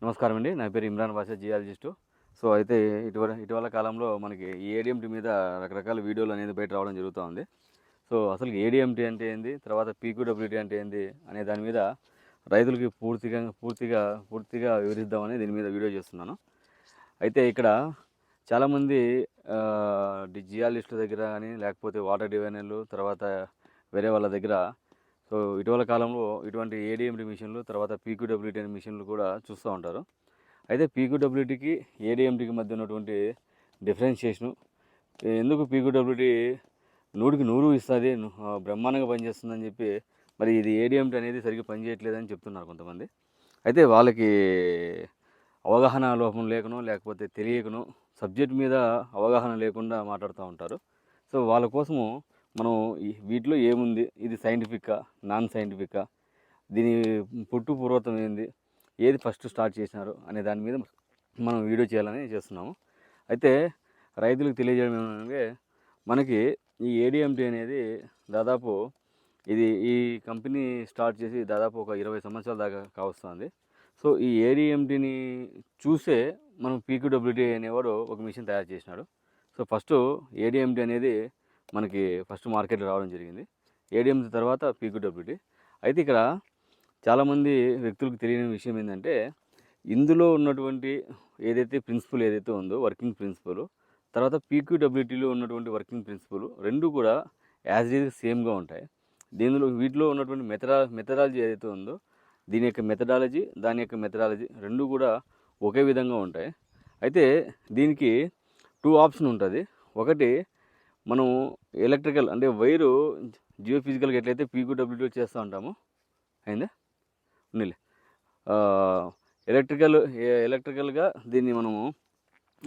నమస్కారం అండి. నా పేరు ఇమ్రాన్ బాషా, జియాలజిస్టు. సో, అయితే ఇటీవల కాలంలో మనకి ఈ ఏడీఎంటీ మీద రకరకాల వీడియోలు అనేది బయట రావడం జరుగుతూ ఉంది. సో, అసలు ఏడీఎంటీ అంటే ఏంది? తర్వాత పీక్యూడబ్ల్యూటీ అంటే ఏంది? అనే దాని మీద రైతులకి పూర్తిగా వివరిద్దామని దీని మీద వీడియో చేస్తున్నాను. అయితే ఇక్కడ చాలామంది జియాలజిస్టుల దగ్గర కానీ, లేకపోతే వాటర్ డివైనర్లు, తర్వాత వేరే వాళ్ళ దగ్గర సో, ఇటీవల కాలంలో ఇటువంటి ఏడీఎంటీ మిషన్లు, తర్వాత పీక్యూడబ్ల్యూటీ అనే మిషన్లు కూడా చూస్తూ ఉంటారు. అయితే పీక్యూడబ్ల్యూటీకి, ఏడీఎంటీకి మధ్య ఉన్నటువంటి డిఫరెన్షియేషను, ఎందుకు పీక్యూడబ్ల్యూటీ 100కి 100 ఇస్తుంది, బ్రహ్మాండంగా పనిచేస్తుందని చెప్పి, మరి ఇది ఏడీఎంటీ అనేది సరిగ్గా పనిచేయట్లేదని చెప్తున్నారు కొంతమంది. అయితే వాళ్ళకి అవగాహన లోపం లేకనో, లేకపోతే తెలియకనో, సబ్జెక్ట్ మీద అవగాహన లేకుండా మాట్లాడుతూ ఉంటారు. సో, వాళ్ళ కోసము మనం వీటిలో ఏముంది, ఇది సైంటిఫిక్కా, నాన్ సైంటిఫిక్కా, దీని పూర్వతం ఏంది, ఏది ఫస్ట్ స్టార్ట్ చేసినారు అనే దాని మీద మనం వీడియో చేయాలని చేస్తున్నాము. అయితే రైతులకు తెలియజేయడం ఏమంటే, మనకి ఈ ఏడీఎంటీ అనేది దాదాపు ఈ కంపెనీ స్టార్ట్ చేసి దాదాపు ఒక 20 సంవత్సరాల దాకా కావస్తుంది. సో, ఈ ఏడీఎంటీని చూసే మనం పీక్యూడబ్ల్యూటీ అనేవాడు ఒక మిషన్ తయారు చేసినాడు. సో, ఫస్టు ఏడీఎంటీ అనేది మనకి ఫస్ట్ మార్కెట్లో రావడం జరిగింది. ఏడీఎంటీ తర్వాత పీక్యూడబ్ల్యూటీ. అయితే ఇక్కడ చాలామంది వ్యక్తులకు తెలియని విషయం ఏంటంటే, ఇందులో ఉన్నటువంటి ప్రిన్సిపల్ ఏదైతే ఉందో, వర్కింగ్ ప్రిన్సిపల్, తర్వాత పీక్యూడబ్ల్యూటీలో ఉన్నటువంటి వర్కింగ్ ప్రిన్సిపల్ రెండు కూడా యాజ్ ఇట్ ఈజ్ సేమ్గా ఉంటాయి. వీటిలో ఉన్నటువంటి మెథడాలజీ ఏదైతే ఉందో, దీని యొక్క మెథడాలజీ, దాని యొక్క మెథడాలజీ రెండు కూడా ఒకే విధంగా ఉంటాయి. అయితే దీనికి 2 ఆప్షన్ ఉంటుంది. ఒకటి, మనం ఎలక్ట్రికల్ అంటే వైరు జియోఫిజికల్గా ఎట్లయితే పీక్యూడబ్ల్యూటీ చేస్తూ ఉంటామో, అయిందా ఉన్నిలే, ఎలక్ట్రికల్గా దీన్ని మనము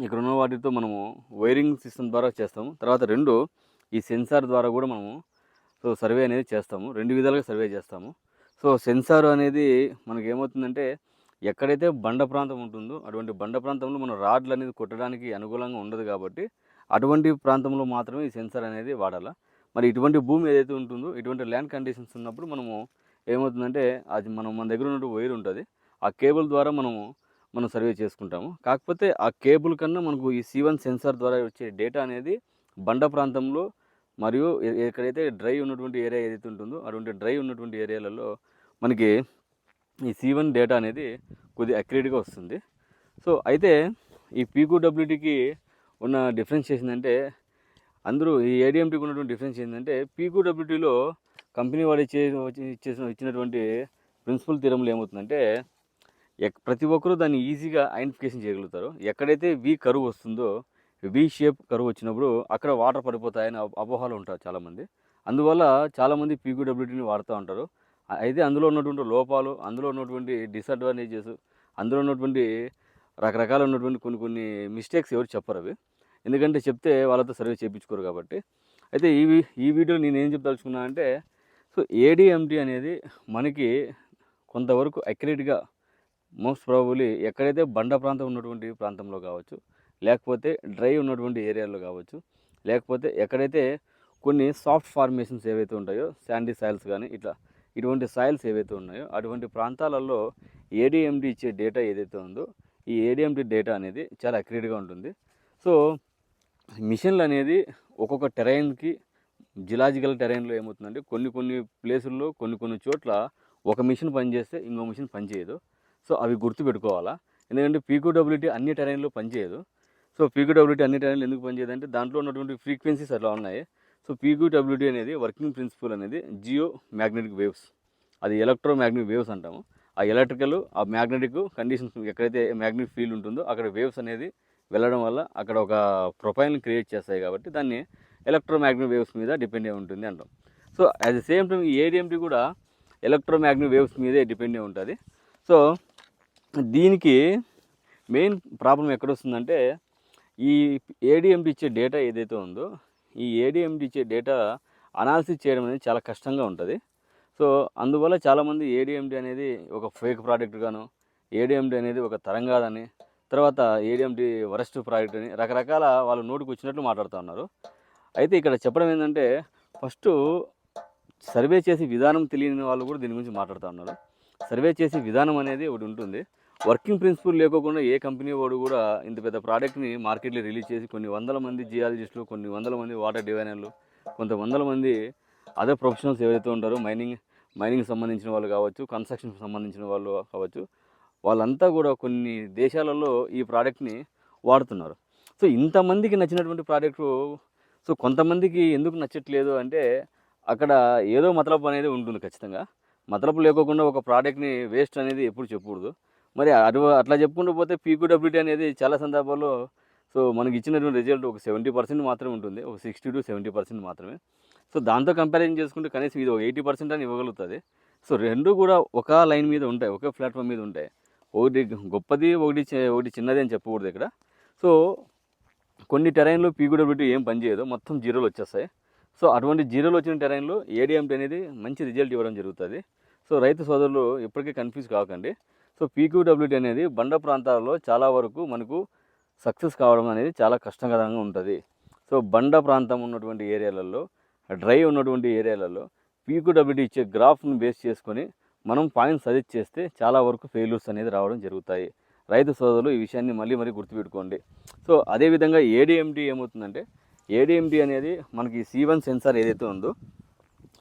ఇక్కడ ఉన్న వాటితో మనము వైరింగ్ సిస్టమ్ ద్వారా చేస్తాము. తర్వాత 2, ఈ సెన్సార్ ద్వారా కూడా మనము సర్వే అనేది చేస్తాము. 2 విధాలుగా సర్వే చేస్తాము. సో, సెన్సార్ అనేది మనకి ఏమవుతుందంటే, ఎక్కడైతే బండ ప్రాంతం ఉంటుందో అటువంటి బండ ప్రాంతంలో మనం రాడ్లు అనేది కొట్టడానికి అనుకూలంగా ఉండదు కాబట్టి, అటువంటి ప్రాంతంలో మాత్రమే ఈ సెన్సార్ అనేది వాడాలి. మరి ఇటువంటి భూమి ఏదైతే ఉంటుందో, ఇటువంటి ల్యాండ్ కండిషన్స్ ఉన్నప్పుడు మనము ఏమవుతుందంటే, అది మన దగ్గర ఉన్న వైర్ ఉంటుంది, ఆ కేబుల్ ద్వారా మనం సర్వే చేసుకుంటాము. కాకపోతే ఆ కేబుల్ కన్నా మనకు ఈ C1 సెన్సార్ ద్వారా వచ్చే డేటా అనేది బండ ప్రాంతంలో మరియు ఎక్కడైతే డ్రై ఉన్నటువంటి ఏరియా ఏదైతే ఉంటుందో, అటువంటి డ్రై ఉన్నటువంటి ఏరియాలలో మనకి ఈ C1 డేటా అనేది కొద్దిగా అక్యురేట్గా వస్తుంది. సో, అయితే ఈ పీక్యూడబ్ల్యూటీకి ఉన్న డిఫరెన్స్ ఏంటంటే, ఈ ఏడీఎంటీకి ఉన్నటువంటి డిఫరెన్స్ ఏంటంటే, పీక్యూడబ్ల్యూటీలో కంపెనీ వాడు ఇచ్చినటువంటి ప్రిన్సిపల్ థియరంలో ఏమవుతుందంటే, ప్రతి ఒక్కరూ దాన్ని ఈజీగా ఐడెంటిఫికేషన్ చేయగలుగుతారు. ఎక్కడైతే వి కర్వ్ వస్తుందో, వి షేప్ కర్వ్ వచ్చినప్పుడు అక్కడ వాటర్ పడిపోతాయని అపోహలు ఉంటారు చాలామంది. అందువల్ల చాలామంది పీక్యూడబ్ల్యూటీని వాడుతూ ఉంటారు. అయితే అందులో ఉన్నటువంటి లోపాలు, అందులో ఉన్నటువంటి డిసడ్వాంటేజెస్, అందులో ఉన్నటువంటి రకరకాల ఉన్నటువంటి కొన్ని మిస్టేక్స్ ఎవరు చెప్పరు అవి. ఎందుకంటే చెప్తే వాళ్ళతో సర్వే చేయించుకోరు కాబట్టి. అయితే ఈ వీడియోలో నేను ఏం చెప్పదలుచుకున్నా అంటే, సో, ఏడీఎంటీ అనేది మనకి కొంతవరకు అక్యురేట్గా, మోస్ట్ ప్రాబబ్లీ ఎక్కడైతే బండ ప్రాంతం ఉన్నటువంటి ప్రాంతంలో కావచ్చు, లేకపోతే డ్రై ఉన్నటువంటి ఏరియాలో కావచ్చు, లేకపోతే ఎక్కడైతే కొన్ని సాఫ్ట్ ఫార్మేషన్స్ ఏవైతే ఉంటాయో, శాండీ సాయిల్స్ కానీ ఇటువంటి సాయిల్స్ ఏవైతే ఉన్నాయో, అటువంటి ప్రాంతాలలో ఏడీఎంటీ ఇచ్చే డేటా ఏదైతే ఉందో, ఈ ఏడీఎంటీ డేటా అనేది చాలా అక్యురేట్గా ఉంటుంది. సో, మిషన్లు అనేది ఒక్కొక్క టెరైన్కి, జిలాజికల్ టెరైన్లో ఏమవుతుందంటే, కొన్ని ప్లేసుల్లో కొన్ని చోట్ల ఒక మిషన్ పనిచేస్తే ఇంకో మిషన్ పనిచేయదు. సో, అవి గుర్తుపెట్టుకోవాలా. ఎందుకంటే పీక్యూడబ్ల్యూటీ అన్ని టెరైన్లో పనిచేయదు. సో, పీక్యూడబ్ల్యూటీ అన్ని టెరైన్లో ఎందుకు పనిచేయదంటే, దాంట్లో ఉన్నటువంటి ఫ్రీక్వెన్సీస్ అలా ఉన్నాయి. సో, పీక్యూడబ్ల్యూటీ అనేది వర్కింగ్ ప్రిన్సిపల్ అనేది జియో మ్యాగ్నెటిక్ వేవ్స్, అది ఎలక్ట్రోమ్యాగ్నెటిక్ వేవ్స్ అంటాము. ఆ ఎలక్ట్రికల్, ఆ మ్యాగ్నెటిక్ కండిషన్స్, ఎక్కడైతే మ్యాగ్నెటిక్ ఫీల్డ్ ఉంటుందో అక్కడ వేవ్స్ అనేది వెళ్ళడం వల్ల అక్కడ ఒక ప్రొఫైల్ని క్రియేట్ చేస్తాయి కాబట్టి దాన్ని ఎలక్ట్రోమ్యాగ్నెటిక్ వేవ్స్ మీద డిపెండ్ అయి ఉంటుంది అంటాం. So, at the same time ఈ ఏడీఎంటీ కూడా ఎలక్ట్రోమ్యాగ్నెటిక్ వేవ్స్ మీదే డిపెండ్ అయి ఉంటుంది. సో, దీనికి మెయిన్ ప్రాబ్లం ఎక్కడొస్తుందంటే, ఈ ఏడీఎంటీ ఇచ్చే డేటా ఏదైతే ఉందో, ఈ ఏడీఎంటీ ఇచ్చే డేటా అనాలిసిస్ చేయడం అనేది చాలా కష్టంగా ఉంటుంది. సో, అందువల్ల చాలామంది ఏడీఎంటీ అనేది ఒక ఫేక్ ప్రోడక్ట్ గాను, ఏడీఎంటీ అనేది ఒక తరం కాదని, తర్వాత ఏడీఎంటీ వరస్ట్ ప్రోడక్ట్ అని రకరకాల వాళ్ళు నోటికి వచ్చినట్లు మాట్లాడుతూ ఉన్నారు. అయితే ఇక్కడ చెప్పడం ఏంటంటే, ఫస్టు సర్వే చేసే విధానం తెలియని వాళ్ళు కూడా దీని గురించి మాట్లాడుతూ ఉన్నారు. సర్వే చేసే విధానం అనేది ఒకటి ఉంటుంది. వర్కింగ్ ప్రిన్సిపల్ లేకోకుండా ఏ కంపెనీ వాడు కూడా ఇంత పెద్ద ప్రోడక్ట్ని మార్కెట్లో రిలీజ్ చేసి కొన్ని వందల మంది జియాలజిస్టులు, కొన్ని వందల మంది వాటర్ డిజైనర్లు, కొంత వందల మంది అదర్ ప్రొఫెషనల్స్ ఎవరైతే ఉంటారో మైనింగ్ సంబంధించిన వాళ్ళు కావచ్చు, కన్స్ట్రక్షన్కి సంబంధించిన వాళ్ళు కావచ్చు, వాళ్ళంతా కూడా కొన్ని దేశాలలో ఈ ప్రోడక్ట్ని వాడుతున్నారు. సో ఇంతమందికి నచ్చినటువంటి ప్రోడక్టు సో కొంతమందికి ఎందుకు నచ్చట్లేదు అంటే అక్కడ ఏదో మతలబు అనేది ఉంటుంది ఖచ్చితంగా. మతలబు లేకోకుండా ఒక ప్రోడక్ట్ని వేస్ట్ అనేది ఎప్పుడు చెప్పకూడదు. మరి అట్లా చెప్పుకుంటూ పోతే పీక్యూడబ్ల్యూటీ అనేది చాలా సందర్భాల్లో సో మనకి ఇచ్చినటువంటి రిజల్ట్ ఒక 70% మాత్రమే ఉంటుంది, ఒక 60 to 70% మాత్రమే. సో దాంతో కంపారిజన్ చేసుకుంటే కనీసం ఇది ఒక 80% అని ఇవ్వగలుగుతుంది. సో రెండు కూడా ఒక లైన్ మీద ఉంటాయి, ఒకే ప్లాట్ఫామ్ మీద ఉంటాయి. ఒకటి గొప్పది, ఒకటి చిన్నది అని చెప్పకూడదు ఇక్కడ. సో కొన్ని టెరైన్లో పీక్యూడబ్ల్యూటీ ఏం పనిచేయదు, మొత్తం జీరోలు వచ్చేస్తాయి. సో అటువంటి జీరోలు వచ్చిన టెరైన్లో ఏడిఎంటీ అనేది మంచి రిజల్ట్ ఇవ్వడం జరుగుతుంది. సో రైతు సోదరులు ఎప్పటికీ కన్ఫ్యూజ్ కాకండి. సో పీక్యూడబ్ల్యూటీ అనేది బండ ప్రాంతాలలో చాలా వరకు మనకు సక్సెస్ కావడం అనేది చాలా కష్టకరంగా ఉంటుంది. సో బండ ప్రాంతం ఉన్నటువంటి ఏరియాలలో, డ్రై ఉన్నటువంటి ఏరియాలలో పీక్యూడబ్ల్యూటీ ఇచ్చే గ్రాఫ్ను బేస్ చేసుకొని మనం పాయింట్స్ సజెస్ట్ చేస్తే చాలా వరకు ఫెయిల్యూర్స్ అనేది రావడం జరుగుతాయి. రైతు సోదరులు ఈ విషయాన్ని మళ్ళీ గుర్తుపెట్టుకోండి. సో అదేవిధంగా ఏడిఎంటీ ఏమవుతుందంటే ఏడిఎంటీ అనేది మనకి C1 సెన్సార్ ఏదైతే ఉందో,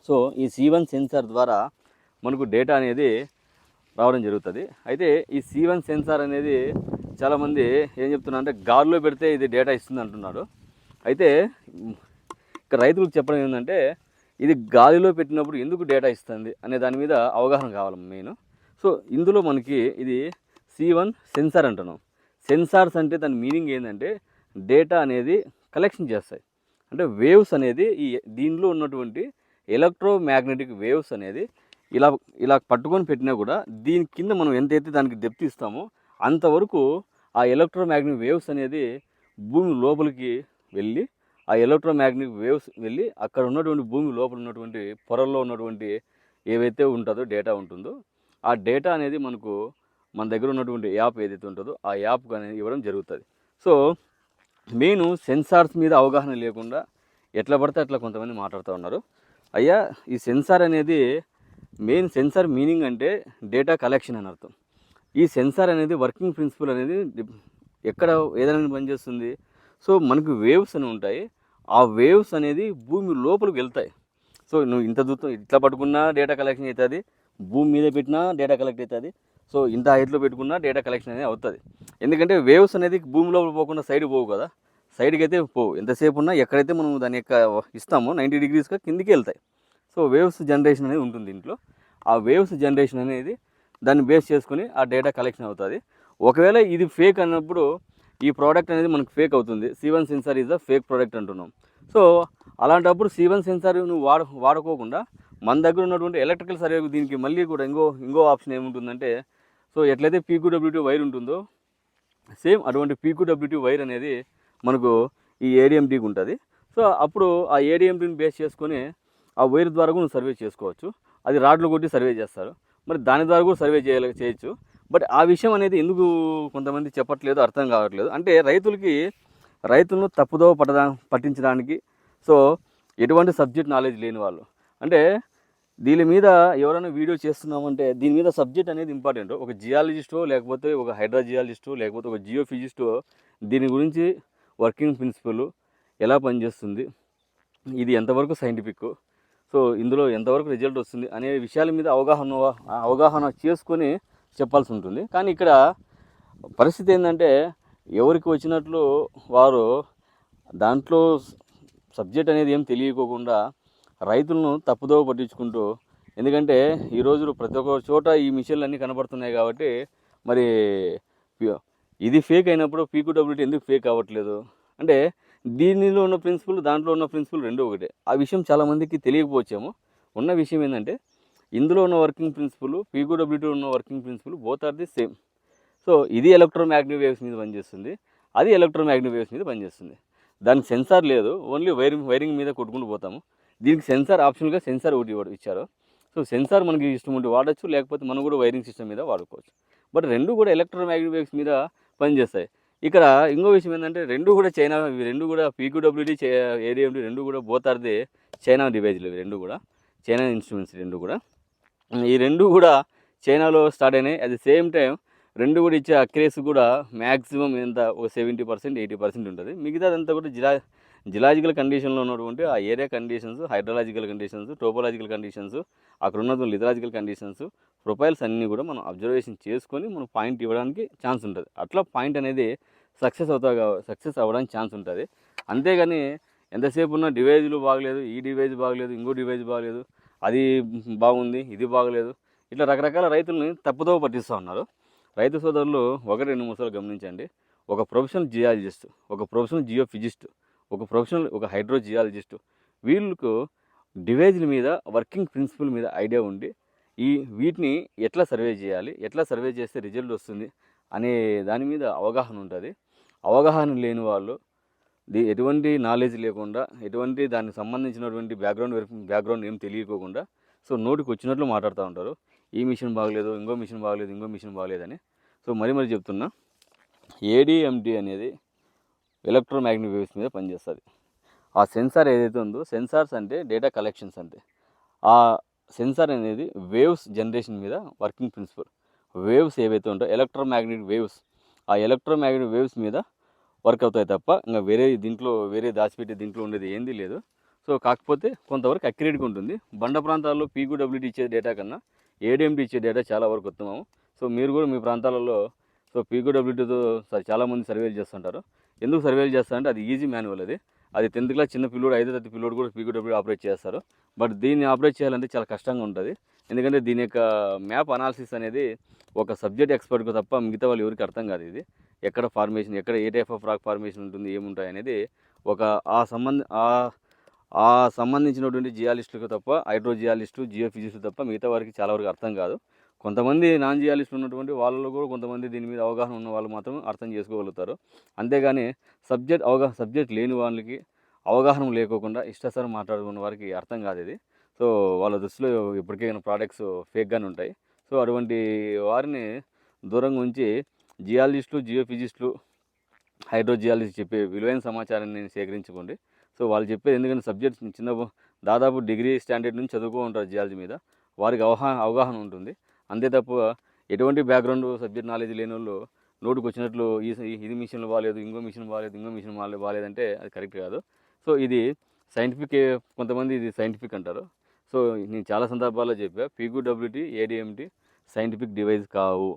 సో ఈ C1 సెన్సార్ ద్వారా మనకు డేటా అనేది రావడం జరుగుతుంది. అయితే ఈ C1 సెన్సార్ అనేది చాలామంది ఏం చెప్తున్నారు అంటే గాలిలో పెడితే ఇది డేటా ఇస్తుంది అంటున్నారు. అయితే ఇక్కడ రైతులకు చెప్పడం ఏంటంటే ఇది గాలిలో పెట్టినప్పుడు ఎందుకు డేటా ఇస్తుంది అనే దాని మీద అవగాహన కావాలి మెయిన్. సో ఇందులో మనకి ఇది C1 సెన్సార్ అంటున్నాం. సెన్సార్స్ అంటే దాని మీనింగ్ ఏంటంటే డేటా అనేది కలెక్షన్ చేస్తాయి. అంటే వేవ్స్ అనేది దీనిలో ఉన్నటువంటి ఎలక్ట్రోమాగ్నెటిక్ వేవ్స్ అనేది ఇలా పట్టుకొని పెట్టినా కూడా దీని కింద మనం ఎంతైతే దానికి డెప్త్ ఇస్తామో అంతవరకు ఆ ఎలక్ట్రోమాగ్నెటిక్ వేవ్స్ అనేది భూమి లోపలికి వెళ్ళి ఆ ఎలక్ట్రోమాగ్నెటిక్ వేవ్స్ వెళ్ళి అక్కడ ఉన్నటువంటి భూమి లోపల ఉన్నటువంటి పొరల్లో ఉన్నటువంటి ఏవైతే ఉంటుందో డేటా ఉంటుందో ఆ డేటా అనేది మన దగ్గర ఉన్నటువంటి యాప్ ఏదైతే ఉంటుందో ఆ యాప్ అనేది ఇవ్వడం జరుగుతుంది. సో మెయిన్ సెన్సార్స్ మీద అవగాహన లేకుండా ఎట్లా పడితే అట్లా కొంతమంది మాట్లాడుతూ ఉన్నారు. అయ్యా ఈ సెన్సార్ అనేది మెయిన్ సెన్సార్ మీనింగ్ అంటే డేటా కలెక్షన్ అని అర్థం. ఈ సెన్సార్ అనేది వర్కింగ్ ప్రిన్సిపల్ అనేది ఎక్కడ ఏదైనా పనిచేస్తుంది. సో మనకు వేవ్స్ అని ఉంటాయి, ఆ వేవ్స్ అనేది భూమి లోపలికి వెళ్తాయి. సో నువ్వు ఇంత దూరం ఇట్లా పట్టుకున్నా డేటా కలెక్షన్ అవుతుంది, భూమి మీద పెట్టినా డేటా కలెక్ట్ అవుతుంది. సో ఇంత హైట్లో పెట్టుకున్నా డేటా కలెక్షన్ అనేది అవుతుంది. ఎందుకంటే వేవ్స్ అనేది భూమి లోపల పోకుండా సైడ్ పోవు కదా, సైడ్కి అయితే పోవు. ఎంతసేపు ఉన్నా ఎక్కడైతే మనం దాని యొక్క ఇస్తామో 90 degreesగా కిందికి వెళ్తాయి. సో వేవ్స్ జనరేషన్ అనేది ఉంటుంది దీంట్లో. ఆ వేవ్స్ జనరేషన్ అనేది దాన్ని బేస్ చేసుకుని ఆ డేటా కలెక్షన్ అవుతుంది. ఒకవేళ ఇది ఫేక్ అన్నప్పుడు ఈ ప్రోడక్ట్ అనేది మనకు ఫేక్ అవుతుంది. C1 sensor is a fake product అంటున్నాం. సో అలాంటప్పుడు C1 సెన్సార్ నువ్వు వాడుకోకుండా మన దగ్గర ఉన్నటువంటి ఎలక్ట్రికల్ సర్వే దీనికి మళ్ళీ కూడా ఇంకో ఆప్షన్ ఏముంటుందంటే సో ఎట్లయితే పీక్యూడబ్ల్యూటీ వైర్ ఉంటుందో సేమ్ అటువంటి పీక్యూడబ్ల్యూటీ వైర్ అనేది మనకు ఈ ఏడిఎంటీకి ఉంటుంది. సో అప్పుడు ఆ ఏడిఎంటీని బేస్ చేసుకొని ఆ వైర్ ద్వారా కూడా నువ్వు సర్వే చేసుకోవచ్చు. అది రాడ్లు కొట్టి సర్వే చేస్తారు, మరి దాని ద్వారా కూడా సర్వే చేయొచ్చు. బట్ ఆ విషయం అనేది ఎందుకు కొంతమంది చెప్పట్లేదు, అర్థం కావట్లేదు. అంటే రైతులను తప్పుదోవ పట్టించడానికి సో ఎటువంటి సబ్జెక్ట్ నాలెడ్జ్ లేని వాళ్ళు. అంటే దీని మీద ఎవరైనా వీడియో చేస్తున్నామంటే దీని మీద సబ్జెక్ట్ అనేది ఇంపార్టెంట్. ఒక జియాలజిస్టో లేకపోతే ఒక హైడ్రోజియాలజిస్టో లేకపోతే ఒక జియోఫిజిస్టో దీని గురించి వర్కింగ్ ప్రిన్సిపల్ ఎలా పనిచేస్తుంది, ఇది ఎంతవరకు సైంటిఫిక్, సో ఇందులో ఎంతవరకు రిజల్ట్ వస్తుంది అనే విషయాల మీద అవగాహన చేసుకొని చెప్పాల్సి ఉంటుంది. కానీ ఇక్కడ పరిస్థితి ఏంటంటే ఎవరికి వచ్చినట్లు వారు దాంట్లో సబ్జెక్ట్ అనేది ఏం తెలియకోకుండా రైతులను తప్పుదోవ పట్టించుకుంటూ, ఎందుకంటే ఈ రోజులు ప్రతి ఒక్క చోట ఈ మిషన్లు అన్నీ కనబడుతున్నాయి కాబట్టి మరి ఇది ఫేక్ అయినప్పుడు పీక్యూడబ్ల్యూటీ ఎందుకు ఫేక్ అవ్వట్లేదు అంటే దీనిలో ఉన్న ప్రిన్సిపల్ దాంట్లో ఉన్న ప్రిన్సిపల్ రెండు ఒకటే. ఆ విషయం చాలామందికి తెలియకపోవచ్చేమో. ఉన్న విషయం ఏంటంటే ఇందులో ఉన్న వర్కింగ్ ప్రిన్సిపల్ పీక్యూడబ్ల్యూటీ ఉన్న working principle both are the same. So ఇది ఎలక్ట్రోమాగ్నెటిక్ వేవ్స్ మీద పనిచేస్తుంది, అది ఎలక్ట్రోమాగ్నెటిక్ వేవ్స్ మీద పనిచేస్తుంది. దానికి సెన్సార్ లేదు, ఓన్లీ వైరింగ్ మీద కొట్టుకుంటూ పోతాము. దీనికి సెన్సార్ ఆప్షనల్గా సెన్సార్ ఒకటి ఇచ్చారు. సో సెన్సార్ మనకి ఇష్టం ఉంటే వాడచ్చు, లేకపోతే మనం కూడా వైరింగ్ సిస్టమ్ మీద వాడుకోవచ్చు. బట్ రెండు కూడా ఎలక్ట్రోమాగ్నెటిక్ వేవ్స్ మీద పనిచేస్తాయి. ఇక్కడ ఇంకో విషయం ఏంటంటే రెండు కూడా పీక్యూడబ్ల్యూటీ ఏడిఎంటీ రెండు కూడా బోత్ ఆర్ ది చైనా డివైజ్లు. ఇవి రెండు కూడా చైనా ఇన్స్ట్రుమెంట్స్. రెండు కూడా ఈ రెండు కూడా చైనాలో స్టార్ట్ అయినాయి. అట్ ది సేమ్ టైం రెండు కూడా ఇచ్చే అక్యురసీ కూడా మ్యాక్సిమం ఎంత ఒక 70% 80% ఉంటుంది. మిగతాదంతా కూడా జిలాజికల్ కండిషన్లో ఉన్నటువంటి ఆ area conditions, hydrological conditions, topological conditions, అక్కడ ఉన్న లిథలాజికల్ కండిషన్స్, ప్రొఫైల్స్ అన్నీ కూడా మనం అబ్జర్వేషన్ చేసుకొని మనం పాయింట్ ఇవ్వడానికి ఛాన్స్ ఉంటుంది. అట్లా పాయింట్ అనేది సక్సెస్ అవ్వడానికి ఛాన్స్ ఉంటుంది. అంతేగాని ఎంతసేపు ఉన్న డివైజులు బాగలేదు, ఈ డివైజ్ బాగలేదు, ఇంకో డివైజ్ బాగలేదు, అది బాగుంది, ఇది బాగలేదు, ఇట్లా రకరకాల రైతుల్ని తప్పుదోవ పట్టిస్తూ ఉన్నారు. రైతు సోదరులు 1-2 మూసాలు గమనించండి. ఒక ప్రొఫెషనల్ జియాలజిస్ట్, ఒక ప్రొఫెషనల్ జియోఫిజిస్ట్, ఒక హైడ్రో జియాలజిస్ట్, వీళ్ళకు డివైజ్ల మీద వర్కింగ్ ప్రిన్సిపల్ మీద ఐడియా ఉండి వీటిని ఎట్లా సర్వే చేయాలి, ఎట్లా సర్వే చేస్తే రిజల్ట్ వస్తుంది అనే దాని మీద అవగాహన ఉంటుంది. అవగాహన లేని వాళ్ళు ఎటువంటి నాలెడ్జ్ లేకుండా, ఎటువంటి దానికి సంబంధించినటువంటి బ్యాక్గ్రౌండ్ ఏం తెలియకోకుండా సో నోటికి వచ్చినట్లు మాట్లాడుతూ ఉంటారు. ఈ మిషన్ బాగలేదు, ఇంకో మిషన్ బాగలేదని. సో మరి చెప్తున్నా, ఏడిఎంటి అనేది ఎలక్ట్రోమాగ్నెటిక్ వేవ్స్ మీద పనిచేస్తుంది. ఆ సెన్సార్ ఏదైతే ఉందో, సెన్సార్స్ అంటే డేటా కలెక్షన్స్ అంటే, ఆ సెన్సార్ అనేది వేవ్స్ జనరేషన్ మీద వర్కింగ్ ప్రిన్సిపల్. వేవ్స్ ఏవైతే ఉంటాయో ఎలక్ట్రోమాగ్నెటిక్ వేవ్స్, ఆ ఎలక్ట్రోమాగ్నెటిక్ వేవ్స్ మీద వర్క్ అవుతాయి తప్ప ఇంకా వేరే దాచిపెట్టే దీంట్లో ఉండేది ఏంది లేదు. సో కాకపోతే కొంతవరకు అక్యురేట్గా ఉంటుంది. బండ ప్రాంతాల్లో పీక్యూడబ్ల్యూటీ ఇచ్చే డేటా కన్నా ఏడిఎంటీ ఇచ్చే డేటా చాలా వరకు ఉత్తమము. సో మీరు కూడా మీ ప్రాంతాలలో సో పీక్యూడబ్ల్యూటీతో చాలామంది సర్వేలు చేస్తుంటారు. ఎందుకు సర్వేలు చేస్తారంటే అది ఈజీ మాన్యువల్. అది 10th క్లాస్ చిన్న పిల్లోడు, 5వ తరగతి పిల్లోడు కూడా పీక్యూడబ్ల్యూటీ ఆపరేట్ చేస్తారు. బట్ దీన్ని ఆపరేట్ చేయాలంటే చాలా కష్టంగా ఉంటుంది. ఎందుకంటే దీని యొక్క మ్యాప్ అనాలిసిస్ అనేది ఒక సబ్జెక్ట్ ఎక్స్పర్ట్కి తప్ప మిగతా వాళ్ళు ఎవరికి అర్థం కాదు. ఇది ఎక్కడ ఫార్మేషన్, ఎక్కడ ఏ టైప్ ఆఫ్ రాక్ ఫార్మేషన్ ఉంటుంది, ఏముంటాయి అనేది ఆ సంబంధించినటువంటి జియాలిస్టులకు తప్ప, హైడ్రో జియాలిస్టు, జియోఫిజిస్టు తప్ప మిగతా వారికి చాలా వరకు అర్థం కాదు. కొంతమంది నాన్ జియాలిస్టులు ఉన్నటువంటి వాళ్ళలో కూడా కొంతమంది దీని మీద అవగాహన ఉన్న వాళ్ళు మాత్రం అర్థం చేసుకోగలుగుతారు. అంతేగాని సబ్జెక్ట్ లేని వాళ్ళకి, అవగాహన లేకోకుండా ఇష్టాసారం మాట్లాడుకున్న వారికి అర్థం కాదు ఇది. సో వాళ్ళ దృష్టిలో ఇప్పటికైనా ప్రోడక్ట్స్ ఫేక్గానే ఉంటాయి. సో అటువంటి వారిని దూరంగా ఉంచి జియాలజిస్టులు, జియోఫిజిస్టులు, హైడ్రో జియాలజిస్ట్ చెప్పే విలువైన సమాచారాన్ని సేకరించుకోండి. సో వాళ్ళు చెప్పేది, ఎందుకంటే సబ్జెక్ట్ దాదాపు డిగ్రీ స్టాండర్డ్ నుంచి చదువుకో ఉంటారు జియాలజీ మీద, వారికి అవగాహన ఉంటుంది. అంతే తప్ప ఎటువంటి బ్యాక్గ్రౌండ్ సబ్జెక్ట్ నాలెడ్జ్ లేని వాళ్ళు నోటుకు వచ్చినట్లు ఇది మిషన్లు బాగాలేదు, ఇంకో మిషన్ బాగాలేదంటే అది కరెక్ట్ కాదు. సో ఇది సైంటిఫిక్, కొంతమంది ఇది సైంటిఫిక్ అంటారు. సో నేను చాలా సందర్భాల్లో చెప్పా, పీక్యూడబ్ల్యూటీ, ఏడిఎంటీ సైంటిఫిక్ డివైస్ కావు.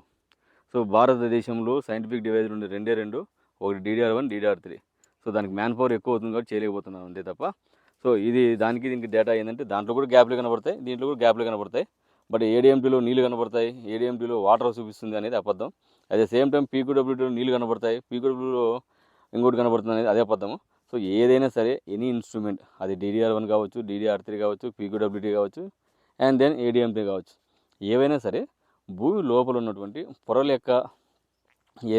సో భారతదేశంలో సైంటిఫిక్ డివైజ్లు ఉండే రెండు, ఒకటి DDR1, DDR3. సో దానికి మ్యాన్ పవర్ ఎక్కువ అవుతుంది కాబట్టి చేయలేకపోతున్నాం అంతే తప్ప. సో దీనికి డేటా ఏంటంటే దాంట్లో కూడా గ్యాప్లు కనబడతాయి, దీంట్లో కూడా గ్యాప్లు కనబడతాయి. బట్ ఏడిఎంటీలో నీళ్ళు కనబడతాయి, ఏడిఎంటీలో వాటర్ చూపిస్తుంది అనేది అబద్ధం. అట్ ద సేమ్ టైం పీక్యూడబ్ల్యూటీలో నీళ్ళు కనబడతాయి, పీక్యూడబ్ల్యూలో ఇంకోటి కనబడుతుంది అనేది అదే అబద్ధము. సో ఏదైనా సరే ఎనీ ఇన్స్ట్రుమెంట్, అది DDR1 కావచ్చు, DDR3 కావచ్చు, పీక్యూడబ్ల్యూటీ కావచ్చు, అండ్ దెన్ ఏడిఎంటీ కావచ్చు, ఏవైనా సరే భూమి లోపల ఉన్నటువంటి పొరల యొక్క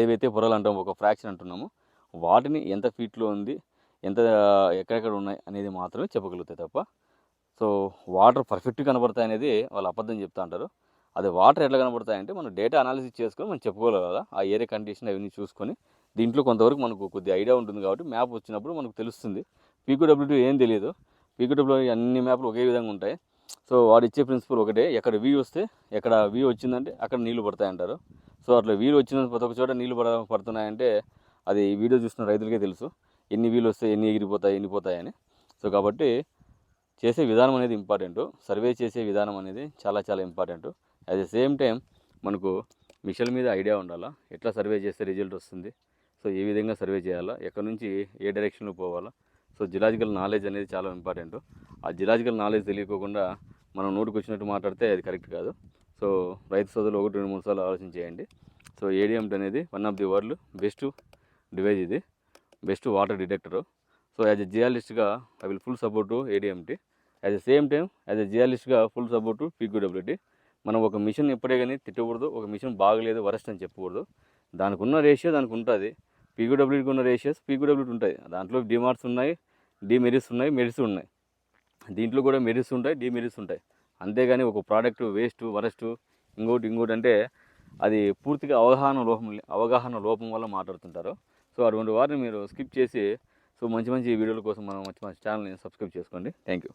ఏవైతే పొరలు అంటామో, ఒక ఫ్రాక్షన్ అంటున్నామో, వాటిని ఎంత ఫీట్లో ఉంది, ఎక్కడెక్కడ ఉన్నాయి అనేది మాత్రమే చెప్పగలుగుతాయి తప్ప. సో వాటర్ పర్ఫెక్ట్గా కనబడతాయి అనేది వాళ్ళు అబద్ధం చెప్తా అంటారు. అది వాటర్ ఎట్లా కనబడతాయంటే మనం డేటా అనాలిసిస్ చేసుకొని మనం చెప్పుకోగలగాలి. ఆ ఏరియా కండిషన్ అవన్నీ చూసుకొని దీంట్లో కొంతవరకు మనకు కొద్దిగా ఐడియా ఉంటుంది కాబట్టి మ్యాప్ వచ్చినప్పుడు మనకు తెలుస్తుంది. పీక్యూడబ్ల్యూటీ ఏం తెలియదు, పీక్యూడబ్ల్యూటీ అన్ని మ్యాప్లు ఒకే విధంగా ఉంటాయి. సో వాడు ఇచ్చే ప్రిన్సిపల్ ఒకటే, ఎక్కడ వీ వస్తే, ఎక్కడ వీ వచ్చిందంటే అక్కడ నీళ్లు పడతాయంటారు. సో అట్లా వీలు వచ్చిన ప్రతి ఒక్క చోట నీళ్లు పడుతున్నాయంటే అది వీడియో చూసిన రైతులకే తెలుసు, ఎన్ని వీలు వస్తే ఎన్ని ఎగిరిపోతాయి, ఎన్ని పోతాయని. సో కాబట్టి చేసే విధానం అనేది ఇంపార్టెంట్, సర్వే చేసే విధానం అనేది చాలా చాలా important. At the same time మనకు మిషన్ మీద ఐడియా ఉండాలా, ఎట్లా సర్వే చేస్తే రిజల్ట్ వస్తుంది, సో ఏ విధంగా సర్వే చేయాలా, ఎక్కడి నుంచి ఏ డైరెక్షన్లో పోవాలా. సో జిలాజికల్ నాలెడ్జ్ అనేది చాలా ఇంపార్టెంట్. ఆ జిలాజికల్ నాలెడ్జ్ తెలియకోకుండా మనం నోటికి వచ్చినట్టు మాట్లాడితే అది కరెక్ట్ కాదు. సో రైతు సోదరులు 1-2-3 సార్లు ఆలోచన చేయండి. సో ఏడిఎంటీ అనేది one of the world best device, ఇది best water detector. So as a జియాలిస్ట్గా I will full support to ADMT. As the same time as a జియాలిస్ట్గా ఫుల్ సపోర్ట్ టు పీక్యూడబ్ల్యూటీ. మనం ఒక మిషన్ ఎప్పుడే కానీ తిట్టకూడదు, ఒక machine బాగలేదు వరస్ట్ అని చెప్పకూడదు. దానికి ఉన్న రేషియో దానికి ఉంటుంది. పీక్యూడబ్ల్యూటీకి ఉన్న రేషియోస్ పీక్యూడబ్ల్యూటీ ఉంటాయి. దాంట్లో డిమార్ట్స్ ఉన్నాయి, డిమెరిట్స్ ఉన్నాయి, మెరిట్స్ ఉన్నాయి. దీంట్లో కూడా మెరిట్స్ ఉంటాయి, డిమెరిట్స్ ఉంటాయి. అంతేగాని ఒక ప్రోడక్ట్ వేస్ట్, వరస్ట్, ఇంకోటి అంటే అది పూర్తిగా అవగాహన లోపం వల్ల మాట్లాడుతుంటారు. సో అటువంటి వారిని మీరు స్కిప్ చేసి సో మంచి వీడియోల కోసం మంచి ఛానల్ని సబ్స్క్రైబ్ చేసుకోండి. Thank you.